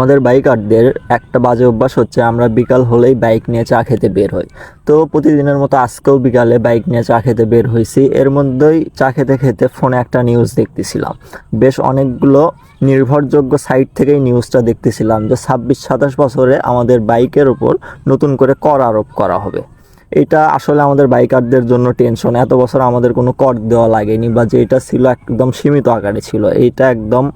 আমাদের বাইকারদের একটা বাজে অভ্যাস হচ্ছে আমরা বিকাল হলেই বাইক নিয়ে চা খেতে বের হই। তো প্রতিদিনের মতো আজকেও বিকালে বাইক নিয়ে চা খেতে বের হয়েছি। এর মধ্যেই চা খেতে খেতে ফোনে একটা নিউজ দেখতেছিলাম। বেশ অনেকগুলো নির্ভরযোগ্য সাইট থেকেই নিউজটা দেখতেছিলাম যে 26-27 বছরে আমাদের বাইকের ওপর নতুন করে কর আরোপ করা হবে। এটা আসলে আমাদের বাইকারদের জন্য টেনশন। এত বছর আমাদের কোনো কর দেওয়া লাগেনি, বা যেটা ছিল একদম সীমিত আকারে ছিল, এইটা একদম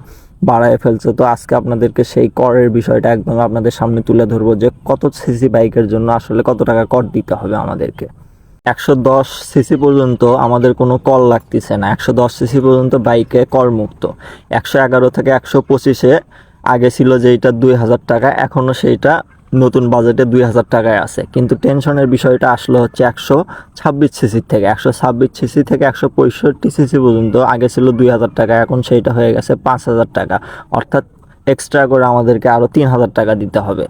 বাড়ায় ফেলছে। তো আজকে আপনাদেরকে সেই করের বিষয়টা একদম আপনাদের সামনে তুলে ধরবো যে কত সিসি বাইকের জন্য আসলে কত টাকা কর দিতে হবে আমাদেরকে। 110 সিসি পর্যন্ত আমাদের কোনো কর লাগতেছে না। 110 সিসি পর্যন্ত বাইকে করমুক্ত। 111 থেকে 125-এ আগে ছিল যেটা 2000 টাকা, এখনও সেইটা নতুন বাজেটে 2000 টাকায় আছে। কিন্তু টেনশনের বিষয়টা আসলে হচ্ছে 126 সিসির থেকে। 126 সিসি থেকে 165 সিসি পর্যন্ত আগে ছিল 2000 টাকা, এখন সেইটা হয়ে গেছে 5000 টাকা। অর্থাৎ এক্সট্রা করে আমাদেরকে আরও 3000 টাকা দিতে হবে।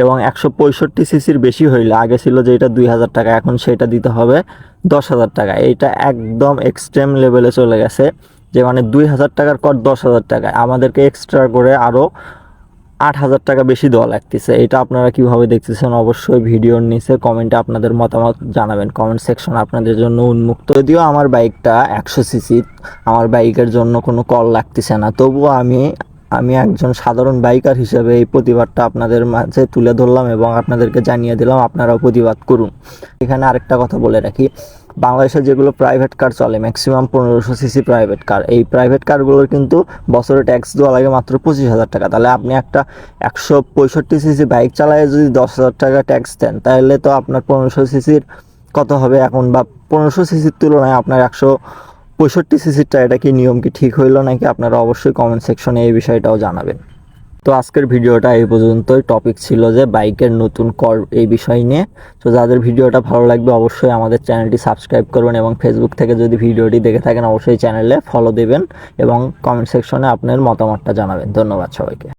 এবং 165 সিসির বেশি হইলে আগে ছিল যেটা 2000 টাকা, এখন সেটা দিতে হবে 10,000 টাকা। এইটা একদম এক্সট্রিম লেভেলে চলে গেছে, যে মানে 2000 টাকার কর 10,000 টাকা, আমাদেরকে এক্সট্রা করে আরও 8,000 টাকা বেশি দেওয়া লাগতেছে। এটা আপনারা কীভাবে দেখতেছেন অবশ্যই ভিডিওর নিচে কমেন্টে আপনাদের মতামত জানাবেন। কমেন্ট সেকশন আপনাদের জন্য উন্মুক্ত। যদিও আমার বাইকটা 100 সিসি, আমার বাইকের জন্য কোনো কর লাগতেছে না, তবুও আমি একজন সাধারণ বাইকার হিসেবে এই প্রতিবাদটা আপনাদের মাঝে তুলে ধরলাম এবং আপনাদেরকে জানিয়ে দিলাম আপনারাও প্রতিবাদ করুন। এখানে আরেকটা কথা বলে রাখি, বাংলাদেশে যেগুলো প্রাইভেট কার চলে ম্যাক্সিমাম 1500 সিসি প্রাইভেট কার, এই প্রাইভেট কারগুলোর কিন্তু বছরে ট্যাক্স দেওয়া লাগে মাত্র 25,000 টাকা। তাহলে আপনি একটা 165 সিসি বাইক চালায় যদি 10,000 টাকা ট্যাক্স দেন, তাহলে তো আপনার 1500 সিসির কত হবে এখন, বা 1500 সিসির তুলনায় আপনার 165 সিসিরটা, এটা কি নিয়ম কি ঠিক হইলো নাকি? আপনারা অবশ্যই কমেন্ট সেকশনে এই বিষয়টাও জানাবেন। তো আজকের ভিডিওটা এই পর্যন্তই। টপিক ছিল যে বাইকের নতুন কর এই বিষয় নিয়ে। তো যাদের ভিডিওটা ভালো লাগবে অবশ্যই আমাদের চ্যানেলটি সাবস্ক্রাইব করবেন, এবং ফেসবুক থেকে যদি ভিডিওটি দেখে থাকেন অবশ্যই চ্যানেলে ফলো দেবেন এবং কমেন্ট সেকশনে আপনার মতামতটা জানাবেন। ধন্যবাদ সবাইকে।